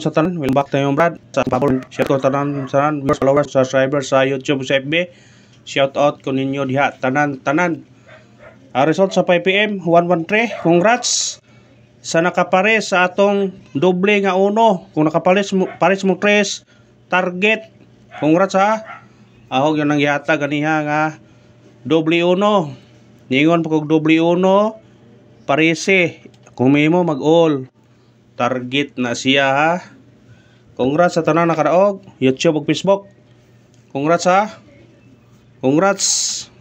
sa tanan, welcome back tayo Brad sa papol. Shout out tanan viewers, followers, subscribers sa YouTube sa FB. Shout out ko ninyo diha tanan. Result sa 5 PM 113. Congrats sa nakapares sa atong doble nga uno. Kung nakapares mo 3 target. Congrats ha. Ahog yun ang yata ganiha nga doble uno. Ningon pa kog doble uno parese. Kung may mo mag-all target na siya ha. Congrats sa tanan nakadaog YouTube ug Facebook. Congrats ha. Congrats.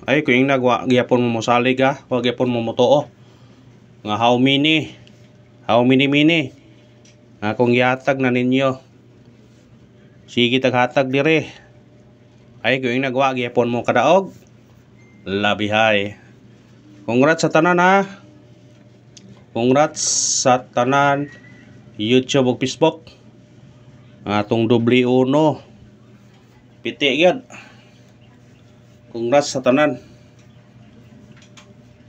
Ay kung yung nagwa gyapon mo mosalig ha. Wag gyapon mo motoo. Nga how many akong yatag na ninyo. Sige taghatag dire. Ay kung yung nagwa gyapon mo kadaog. Labihay. Congrats sa tanan ha. Congrats sa tanan YouTube ug Facebook. Atong doble uno. Piti gyud. Congrats sa tanan.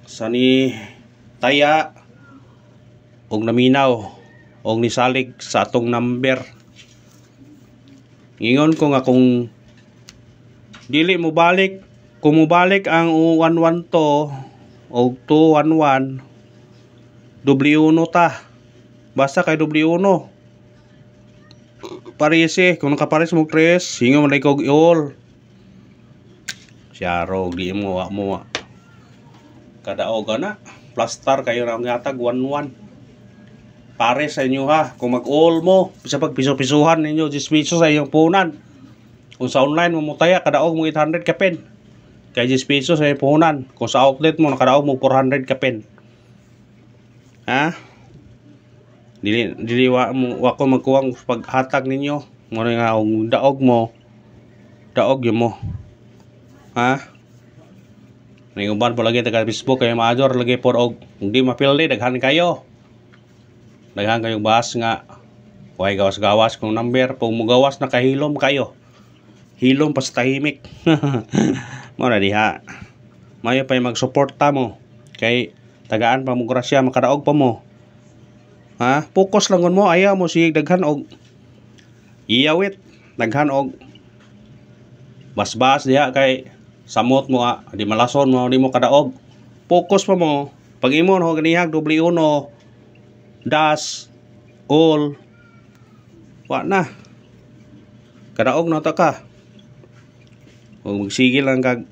Sa ni Taya og naminaw og nisalig sa atong number. Ngingon ko nga kung dili mo balik, kung mo balik ang 112 og 211 doble uno ta. Basta kay doble uno. Parisi, kung nakapares mo 3, hingo man kog all. Syaro di mo kadaog na. Plastar kayo na ngatag 11. Pare sa inyo ha. Kung mag-all mo, sa pagpiso-pisuhan ninyo 10 pesos sa inyong punan. Kung sa online mo mutaya kadaog mo 800 ka pen. Kay 10 pesos sa inyong punan. Kung sa outlet mo nakadaog mo 400 ka pen. Ha? Dili wa ko magkuwang paghatag ninyo. Mo nga daog mo. Daog yun mo. Ha? Nayuban po lagi taga Facebook kay maador lagi po og hindi mapildi daghan kayo. Daghan kayong bahas nga way gawas-gawas kung number pag mugawas na kahilom kayo. Hilom pa sa tahimik. Mo na diha. Mayo pa mag-suporta mo kay tagaan pa mo grasya makadaog pa mo. Ha? Focus lang mo, ayaw mo si daghan og iyawit, daghan og basbas diha kay samot mo di malason mo, di mo kadaog. Focus pa mo. Pag imo ho ganihag doble uno, das, all. Wa na. Kadaog na ta ka. Kung magsigil lang kag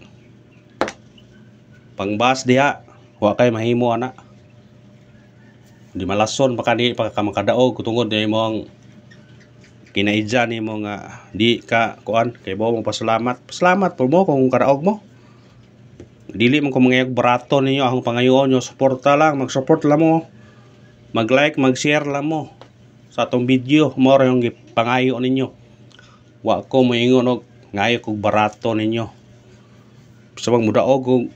pangbas diha, wa kay mahimo ana. Di malason pa ka makadaog tungod di mo ang kinaidya ni mo nga di ka kuan kay mo pasalamat po mo kung kadaog mo. Dili man ko mangayag barato ninyo ang pangayoon nyo, suporta lang, mag-support lang mo, mag-like, mag-share lang mo sa atong video mo ra yung pangayo ninyo. Wa ko moingon og ngayo kog barato ninyo. Sabang mudaog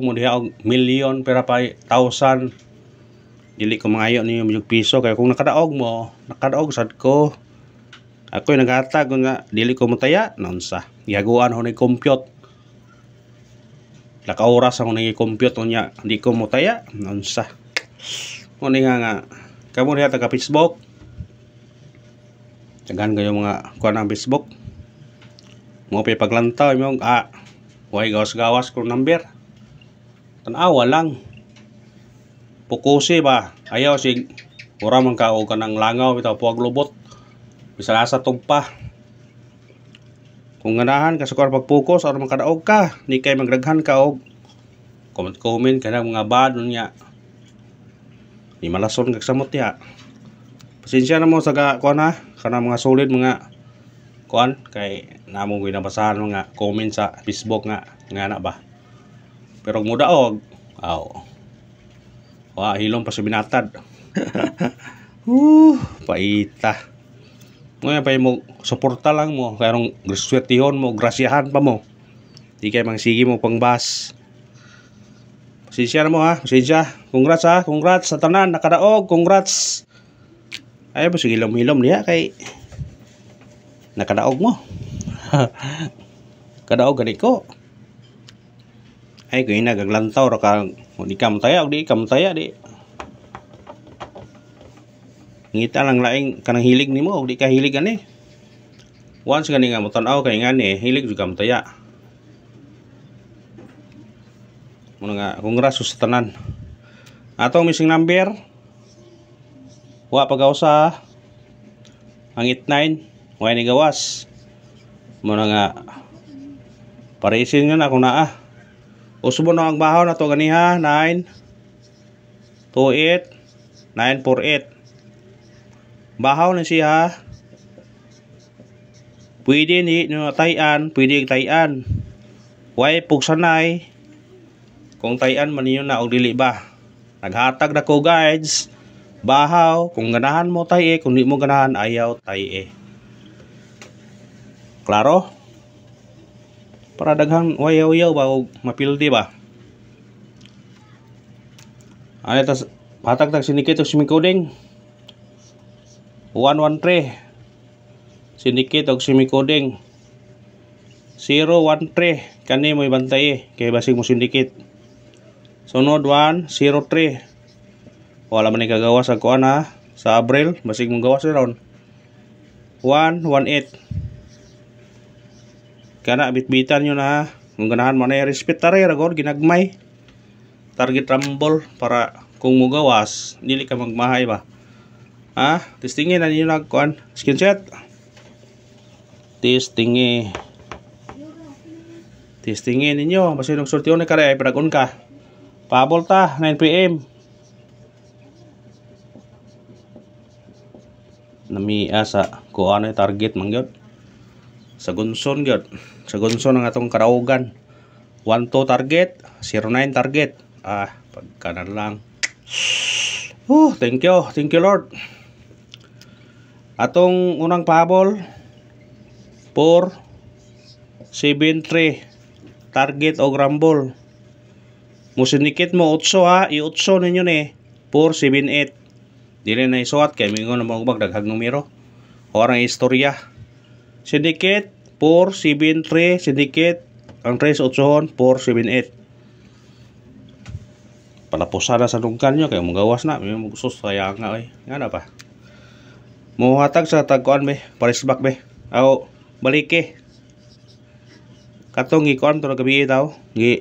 mo diha og milyon pera pa 1,000. Dili ko mangayo ninyo yung piso kaya kung nakadaog mo, nakadaog sad ko. Ako'y naghatag nga dili ko mutaya nonsa. Gihaguan ho ni compute. Laka oras ako nagi-compute unya di ko mutaya nonsa. Mo ni nga kamo diha taga Facebook. Tagan kayo mga kuan ang Facebook. Mo pay paglantaw imong way gawas-gawas ko number. Tan-awa lang. Pukusi ba? Ayaw sig ora man ka og kanang langaw bitaw puwag lubot. Bisa asa tugpa. Kung ganahan ka sa pag-focus or makadaog ka, ni kay magdaghan ka og comment ka na mga bad nya. Di malason kag samot ya. Pasensya na mo sa kuan ha, kana mga solid mga kuan kay namo ko nabasahan mga comment sa Facebook nga na ba. Pero mudaog, wa hilom pa sa binatad. Paita. Ngayon pa mo suporta lang mo karong swertihon mo, grasyahan pa mo. Di kay mangsigi mo pangbas. Pasensya na mo ha, pasensya. Congrats ha, congrats sa tanan nakadaog, congrats. Ay ba sige hilom niya kay nakadaog mo. Kadaog gani ko. Ay kung nagaglantaw ra ka di ka mataya o di ka mataya di ngita lang laing kanang hilig nimo og di ka hilig ani. Once gani nga mo tan-aw kay ngani hilig jud ka mo taya. Muna nga congrats sa tanan. Atong missing number wa pagawsa ang 89 wa ni gawas. Muna nga parisin nga na kung naa. Usbo na ang bahaw na to ganiha 928 948. Bahaw na siya. Pwede ni tayan, pwede tayan. Way pugsanay. Kung tayan man niyo na og dili ba. Naghatag na ko guides. Bahaw, kung ganahan mo taye, kung di mo ganahan ayaw taye. Klaro? Para daghang wayaw-yaw ba og mapildi ba. Ano tas hatag tag sinikit og simicoding. 113 sindikit og simicoding 013 kani mo ibantay kay basig mo sindikit. Sunod 103 wala man ni kagawas sa kuan ha sa Abril basig mong gawas ron. 118 kana bitbitan nyo na kung ganahan mo na respetare ragod ginagmay target rumble para kung mo gawas dili ka magmahay ba. Testingin na ninyo nagkuhan. Screenshot. Testingin ninyo. Basta yung sortyon na kare ay paragon ka. Pahabol ta 9 PM. Namia sa kuhan ay target mangyod. Sa gunson gyud. Sa gunson ang atong karaugan. 12 target, 09 target. Pagkanan lang. Thank you Lord. Atong unang pahabol 473 target o rumble. Musinikit mo 8 ha, i-8 ninyo ni 478. Dili na isuat kay mingon na magbag daghang numero. Orang istorya. Syndicate 473 syndicate ang 3 8 478. Palapusan na sa dungkan nyo kay mong gawas na may sus sayang nga oy. Ngana pa. Muhatag sa tagkuan be, parisbak be. Aw balike. Katong gikuan to gabi daw, gi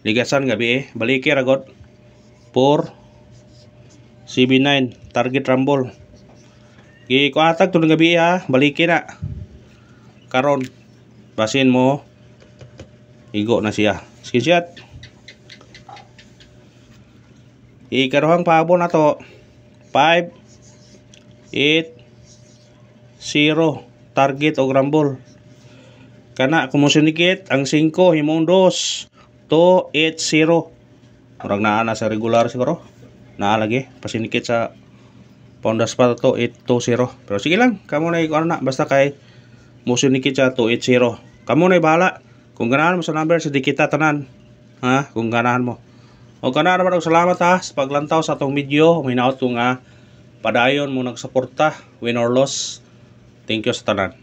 ligasan gabi balike ragot. 479 target rumble. Gi kuatag to gabi ha, balike na. Karon basin mo igo na siya. Screenshot. Ikarohang pahabol na to 5 8 0 target o rumble. Kana kumusinikit ang 5 himong 2 to 8 0. Murag naa na sa regular siguro. Naa lagi pasinikit sa poundas pa to 8 to 0. Pero sige lang, kamo na ikuan na basta kay musinikit sa 2 8 0. Kamo na bahala. Kung ganahan mo sa number sa dikita tanan. Kung ganahan mo. O kana naman og salamat sa paglantaw sa atong video. Minaot ko nga padayon mo nagsuporta win or loss. Thank you sa tanan.